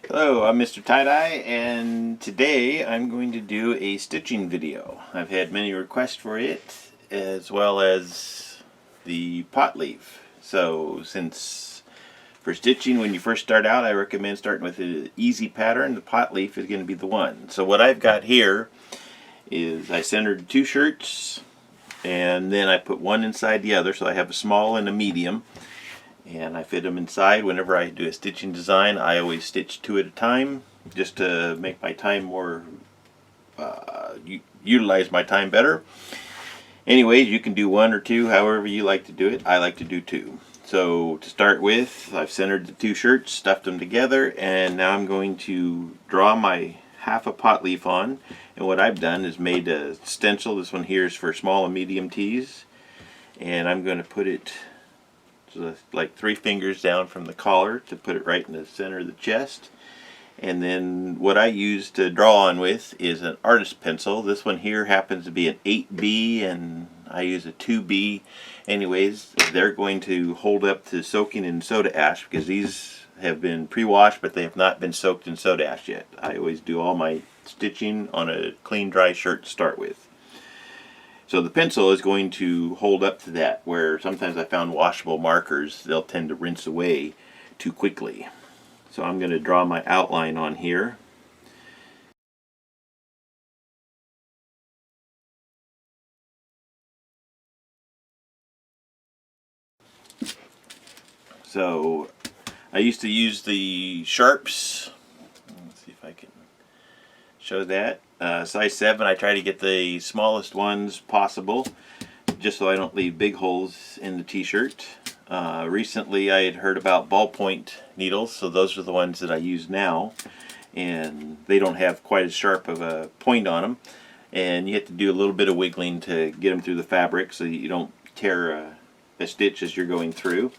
Hello, I'm MrTieDye, and today I'm going to do a stitching video. I've had many requests for it, as well as the pot leaf. So since for stitching, when you first start out, I recommend starting with an easy pattern. The pot leaf is going to be the one. So what I've got here is I centered two shirts, and then I put one inside the other, so I have a small and a medium. And I fit them inside. Whenever I do a stitching design, I always stitch two at a time, just to make my time more, utilize my time better. Anyways, you can do one or two, however you like to do it. I like to do two. So to start with, I've centered the two shirts, stuffed them together, and now I'm going to draw my half a pot leaf on. And what I've done is made a stencil. This one here is for small and medium tees. And I'm going to put it like 3 fingers down from the collar to put it right in the center of the chest. And then what I use to draw on with is an artist pencil. This one here happens to be an 8B, and I use a 2B. Anyways, they're going to hold up to soaking in soda ash, because these have been pre-washed, but they have not been soaked in soda ash yet. I always do all my stitching on a clean, dry shirt to start with. So the pencil is going to hold up to that, where sometimes I found washable markers, they'll tend to rinse away too quickly. So I'm going to draw my outline on here. So I used to use the sharps. Let's see if I can show that. Size 7, I try to get the smallest ones possible, just so I don't leave big holes in the t-shirt. Recently I had heard about ballpoint needles, so those are the ones that I use now, and they don't have quite as sharp of a point on them, and you have to do a little bit of wiggling to get them through the fabric so you don't tear a stitch as you're going through.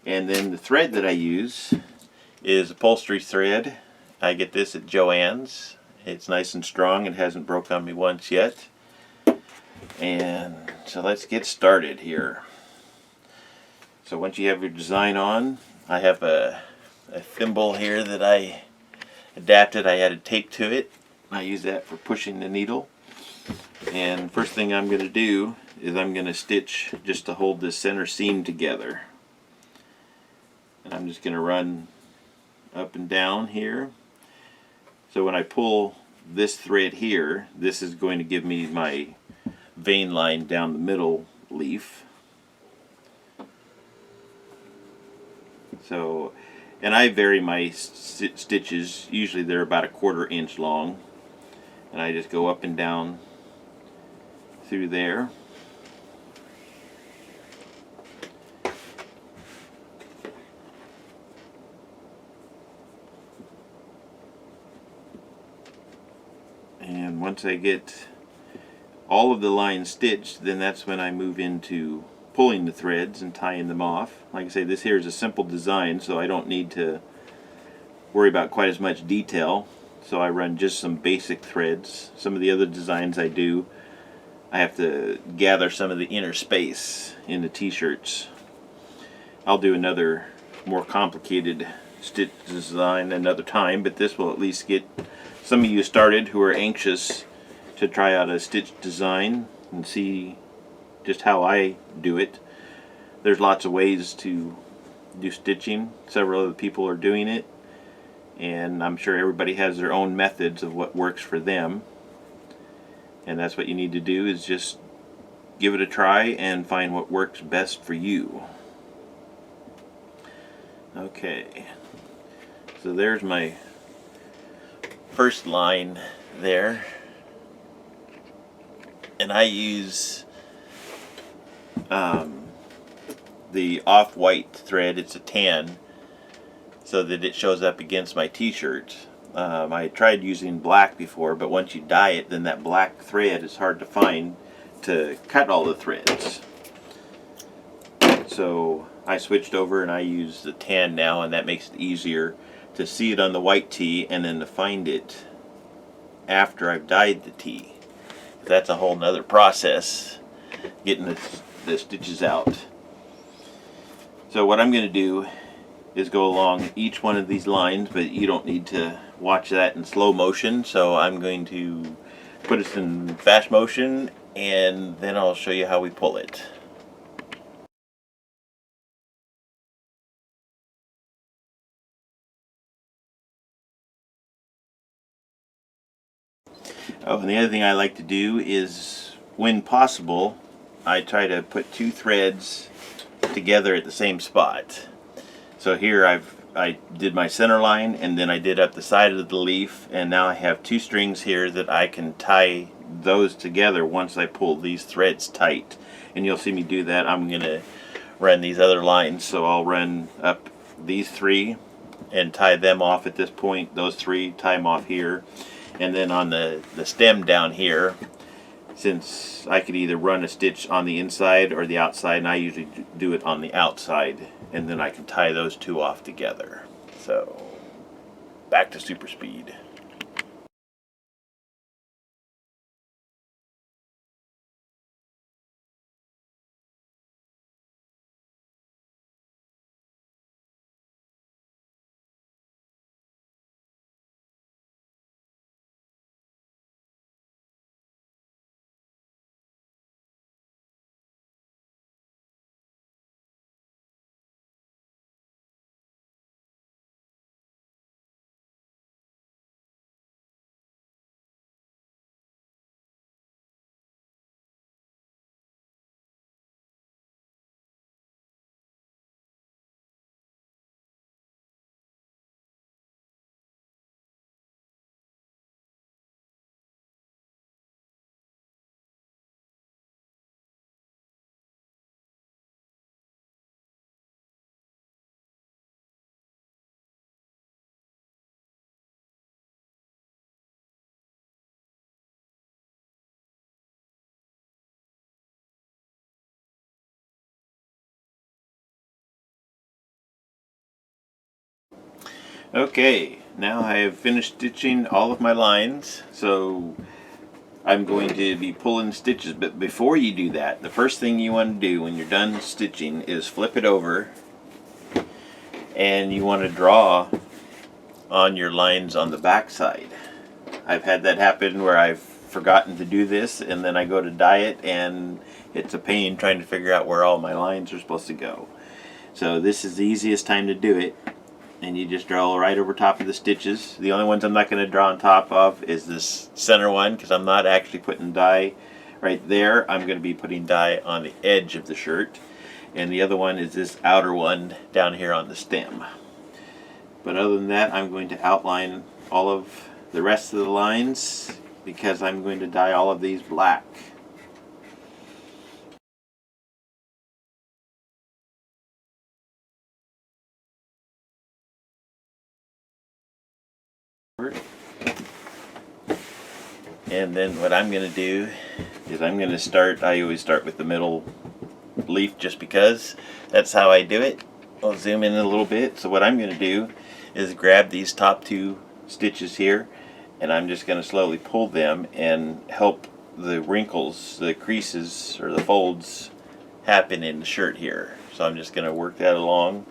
And then the thread that I use is upholstery thread. I get this at Joann's. It's nice and strong. It hasn't broke on me once yet. And so let's get started here. So once you have your design on, I have a thimble here that I adapted. I added tape to it. I use that for pushing the needle. And first thing I'm going to do is I'm going to stitch just to hold this center seam together. And I'm just going to run up and down here. So when I pull this thread here, this is going to give me my vein line down the middle leaf. So, and I vary my stitches. Usually they're about a 1/4 inch long, and I just go up and down through there. And once I get all of the lines stitched, then that's when I move into pulling the threads and tying them off. Like I say, this here is a simple design, so I don't need to worry about quite as much detail. So I run just some basic threads. Some of the other designs I do, I have to gather some of the inner space in the t-shirts. I'll do another more complicated stitch design another time, but this will at least get some of you started who are anxious to try out a stitch design and see just how I do it. There's lots of ways to do stitching. Several other people are doing it, and I'm sure everybody has their own methods of what works for them. And that's what you need to do, is just give it a try and find what works best for you. Okay, so there's my first line there, and I use the off-white thread. It's a tan, so that it shows up against my t-shirt. I tried using black before, but once you dye it, then that black thread is hard to find to cut all the threads. So I switched over and I use the tan now, and that makes it easier to see it on the white tee and then to find it after I've dyed the tee. That's a whole nother process, getting the stitches out. So what I'm going to do is go along each one of these lines, but you don't need to watch that in slow motion, so I'm going to put it in fast motion and then I'll show you how we pull it. Oh, and the other thing I like to do is, when possible, I try to put two threads together at the same spot. So here I did my center line, and then I did up the side of the leaf, and now I have two strings here that I can tie those together once I pull these threads tight. And you'll see me do that. I'm going to run these other lines, so I'll run up these three and tie them off at this point. Those three, tie them off here. And then on the stem down here, since I could either run a stitch on the inside or the outside, and I usually do it on the outside, and then I can tie those two off together. So back to super speed. Okay, now I have finished stitching all of my lines, so I'm going to be pulling stitches. But before you do that, the first thing you want to do when you're done stitching is flip it over, and you want to draw on your lines on the back side. I've had that happen where I've forgotten to do this, and then I go to dye it, and it's a pain trying to figure out where all my lines are supposed to go. So this is the easiest time to do it, and you just draw right over top of the stitches. The only ones I'm not going to draw on top of is this center one, because I'm not actually putting dye right there. I'm going to be putting dye on the edge of the shirt, and the other one is this outer one down here on the stem. But other than that, I'm going to outline all of the rest of the lines, because I'm going to dye all of these black. And then what I'm going to do is I'm going to start, I always start with the middle leaf just because that's how I do it. I'll zoom in a little bit. So what I'm going to do is grab these top two stitches here, and I'm just going to slowly pull them and help the wrinkles, the creases, or the folds happen in the shirt here. So I'm just going to work that along.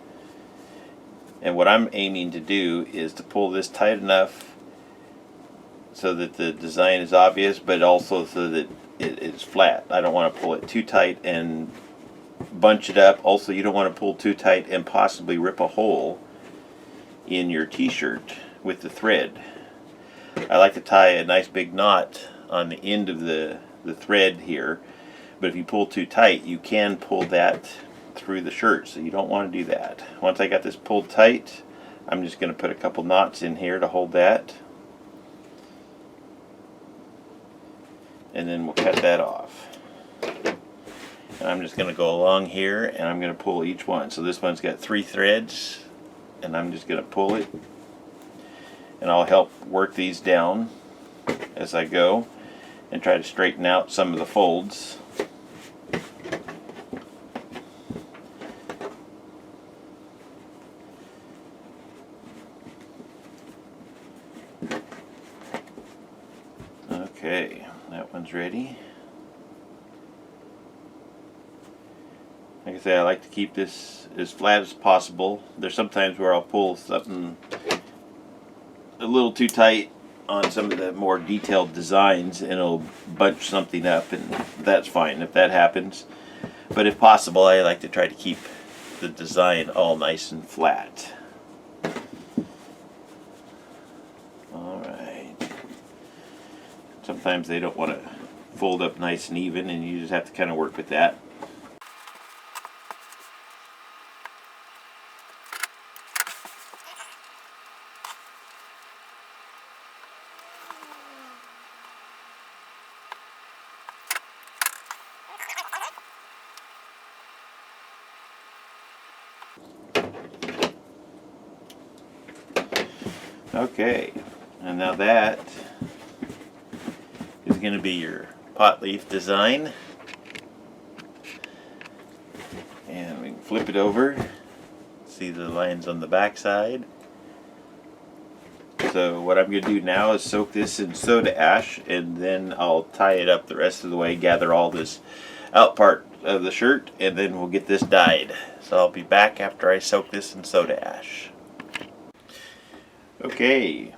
And what I'm aiming to do is to pull this tight enough so that the design is obvious, but also so that it is flat. I don't want to pull it too tight and bunch it up. Also, you don't want to pull too tight and possibly rip a hole in your t-shirt with the thread. I like to tie a nice big knot on the end of the thread here, but if you pull too tight, you can pull that through the shirt, so you don't want to do that. Once I got this pulled tight, I'm just going to put a couple knots in here to hold that, and then we'll cut that off. And I'm just going to go along here, and I'm going to pull each one. So this one's got 3 threads, and I'm just going to pull it, and I'll help work these down as I go and try to straighten out some of the folds. Okay, that one's ready. Like I say, I like to keep this as flat as possible. There's sometimes where I'll pull something a little too tight on some of the more detailed designs and it'll bunch something up, and that's fine if that happens. But if possible, I like to try to keep the design all nice and flat. Alright. Sometimes they don't want to fold up nice and even, and you just have to kind of work with that. Okay, and now that is going to be your pot leaf design. And we can flip it over, see the lines on the back side. So what I'm going to do now is soak this in soda ash, and then I'll tie it up the rest of the way, gather all this out part of the shirt, and then we'll get this dyed. So I'll be back after I soak this in soda ash. Okay,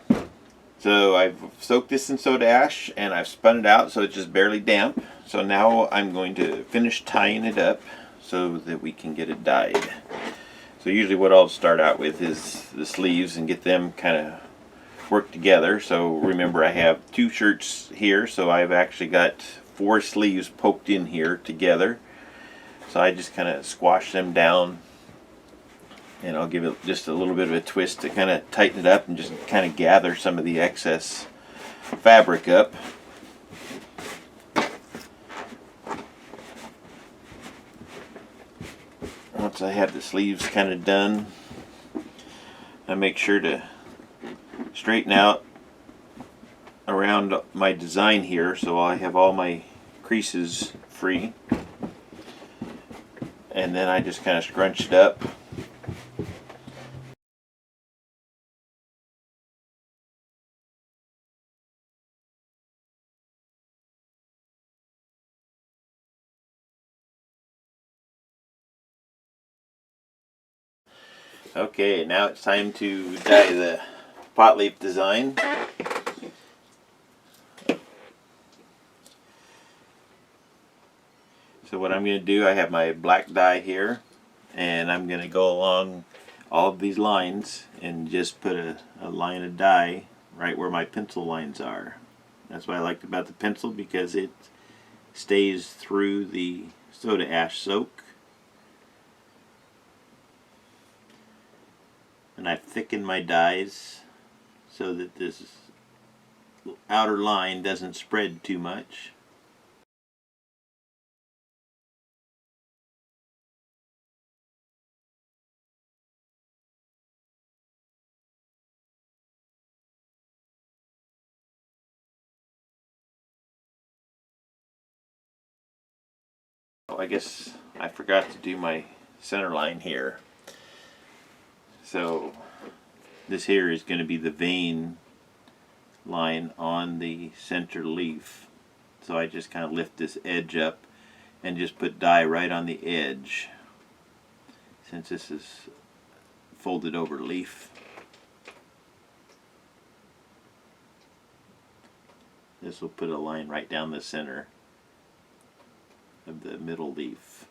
so I've soaked this in soda ash and I've spun it out so it's just barely damp. So now I'm going to finish tying it up so that we can get it dyed. So usually what I'll start out with is the sleeves and get them kind of worked together. So remember, I have 2 shirts here, so I've actually got 4 sleeves poked in here together. So I just kind of squash them down, and I'll give it just a little bit of a twist to kind of tighten it up and just kind of gather some of the excess fabric up. Once I have the sleeves kind of done, I make sure to straighten out around my design here so I have all my creases free. And then I just kind of scrunch it up. Okay, now it's time to dye the pot leaf design. So what I'm going to do, I have my black dye here, and I'm going to go along all of these lines and just put a line of dye right where my pencil lines are. That's what I liked about the pencil, because it stays through the soda ash soak. And I've thickened my dyes so that this outer line doesn't spread too much. Oh, I guess I forgot to do my center line here. So this here is going to be the vein line on the center leaf. So I just kind of lift this edge up and just put dye right on the edge, since this is folded over leaf. This will put a line right down the center of the middle leaf.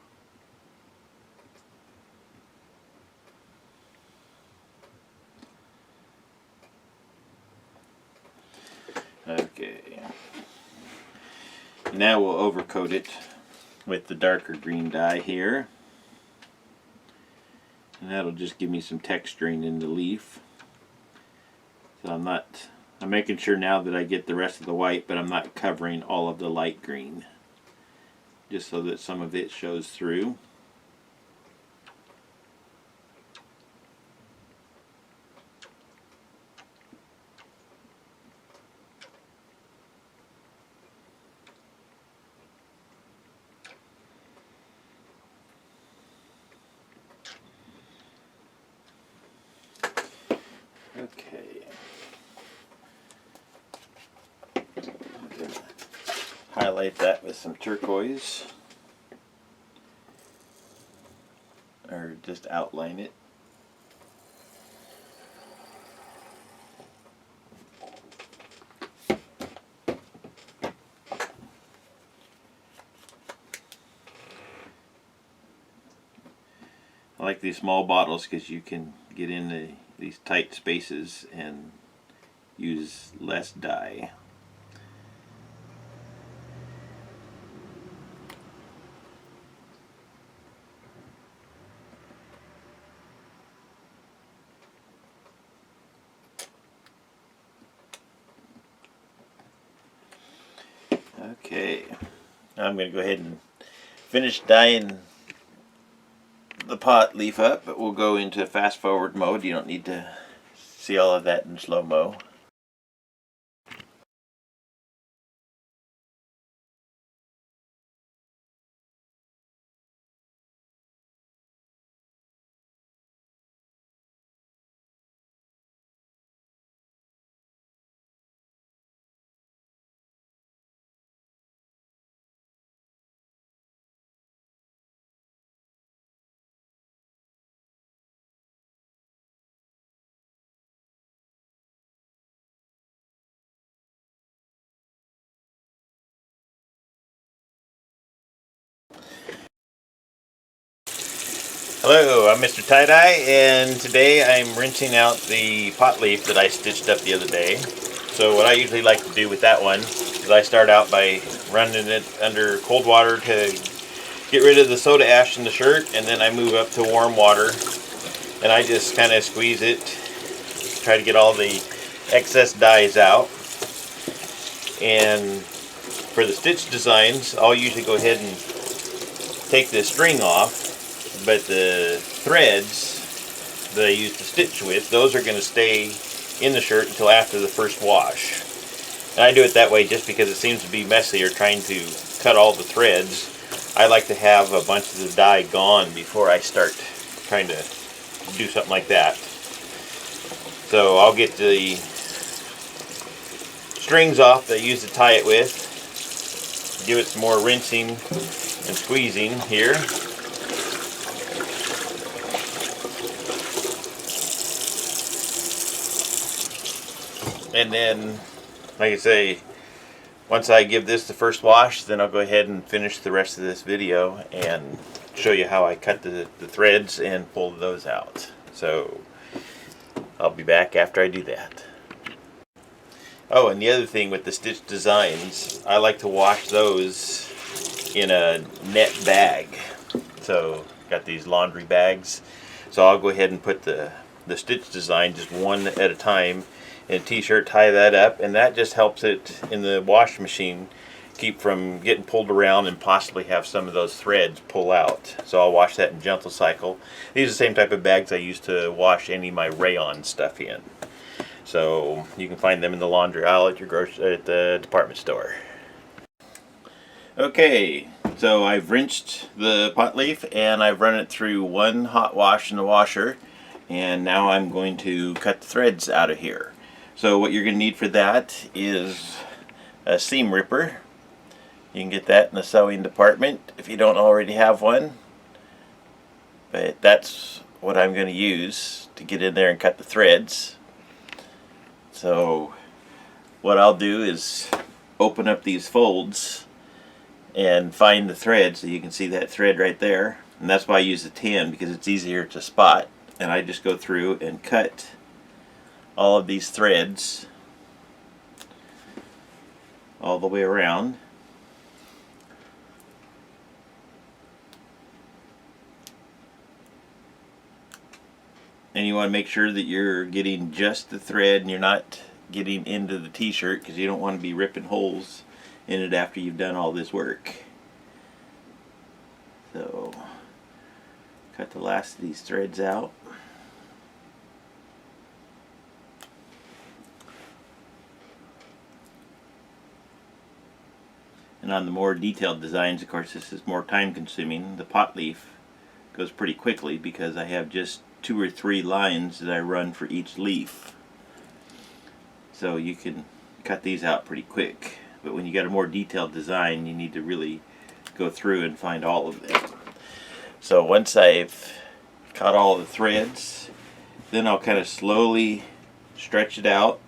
Okay. Now we'll overcoat it with the darker green dye here. And that'll just give me some texturing in the leaf. So I'm making sure now that I get the rest of the white, but I'm not covering all of the light green, just so that some of it shows through. Okay. Highlight that with some turquoise, or just outline it. I like these small bottles because you can get into these tight spaces and use less dye. Okay, now I'm going to go ahead and finish dyeing the pot leaf up, but we'll go into fast forward mode. You don't need to see all of that in slow-mo. Hello, I'm MrTieDye, and today I'm rinsing out the pot leaf that I stitched up the other day. So what I usually like to do with that one is I start out by running it under cold water to get rid of the soda ash in the shirt, and then I move up to warm water and I just kind of squeeze it, try to get all the excess dyes out. And for the stitch designs, I'll usually go ahead and take the string off, but the threads that I use to stitch with, those are going to stay in the shirt until after the first wash. And I do it that way just because it seems to be messier trying to cut all the threads. I like to have a bunch of the dye gone before I start trying to do something like that. So I'll get the strings off that I use to tie it with, give it some more rinsing and squeezing here. And then, like I say, once I give this the first wash, then I'll go ahead and finish the rest of this video and show you how I cut the threads and pull those out. So I'll be back after I do that. Oh, and the other thing with the stitch designs, I like to wash those in a net bag. So got these laundry bags. So I'll go ahead and put the stitch design just one at a time in a t-shirt, tie that up, and that just helps it in the wash machine keep from getting pulled around and possibly have some of those threads pull out. So I'll wash that in gentle cycle. These are the same type of bags I use to wash any of my rayon stuff in. So you can find them in the laundry aisle at at the department store. Okay, so I've rinsed the pot leaf and I've run it through one hot wash in the washer, and now I'm going to cut the threads out of here. So what you're going to need for that is a seam ripper. You can get that in the sewing department if you don't already have one. But that's what I'm going to use to get in there and cut the threads. So what I'll do is open up these folds and find the thread. So you can see that thread right there. And that's why I use the 10, because it's easier to spot. And I just go through and cut all of these threads all the way around. And you want to make sure that you're getting just the thread and you're not getting into the t-shirt, because you don't want to be ripping holes in it after you've done all this work. So cut the last of these threads out. And on the more detailed designs, of course, this is more time consuming. The pot leaf goes pretty quickly because I have just 2 or 3 lines that I run for each leaf. So you can cut these out pretty quick. But when you got a more detailed design, you need to really go through and find all of them. So once I've caught all the threads. Then I'll kind of slowly stretch it out.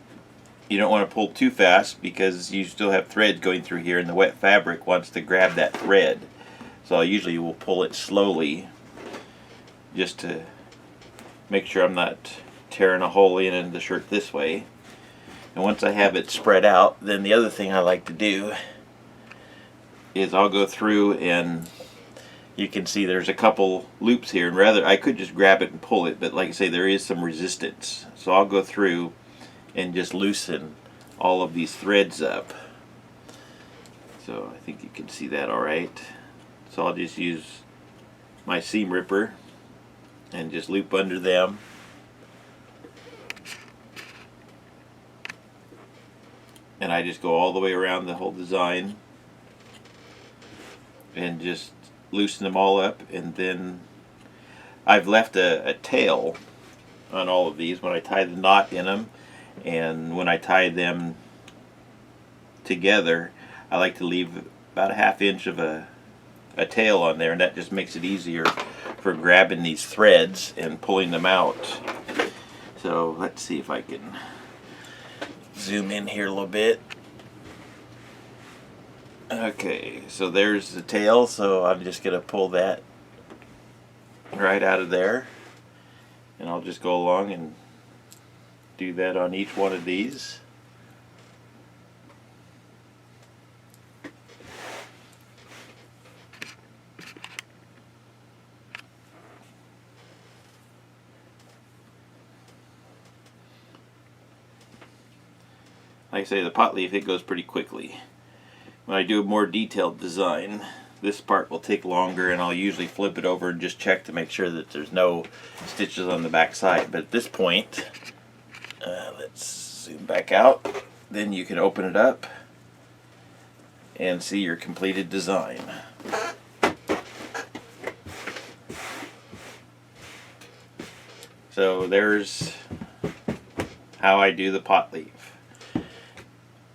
You don't want to pull too fast because you still have thread going through here and the wet fabric wants to grab that thread. So I usually will pull it slowly just to make sure I'm not tearing a hole in the shirt this way. And once I have it spread out, then the other thing I like to do is I'll go through, and you can see there's a couple loops here, and rather I could just grab it and pull it, but like I say, there is some resistance. So I'll go through and just loosen all of these threads up. So I think you can see that all right. So I'll just use my seam ripper and just loop under them. And I just go all the way around the whole design and just loosen them all up. And then I've left a tail on all of these when I tie the knot in them, and when I tie them together I like to leave about a ½ inch of a tail on there, and that just makes it easier for grabbing these threads and pulling them out. So let's see if I can zoom in here a little bit. Okay, so there's the tail, so I'm just going to pull that right out of there, and I'll just go along and do that on each one of these. Like I say, the pot leaf, it goes pretty quickly. When I do a more detailed design, this part will take longer, and I'll usually flip it over and just check to make sure that there's no stitches on the back side. But at this point, let's zoom back out. Then you can open it up and see your completed design. So there's how I do the pot leaf.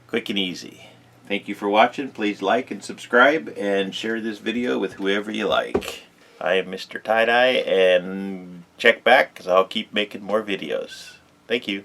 Quick and easy. Thank you for watching. Please like and subscribe and share this video with whoever you like. I am Mr. TieDye, and check back because I'll keep making more videos. Thank you.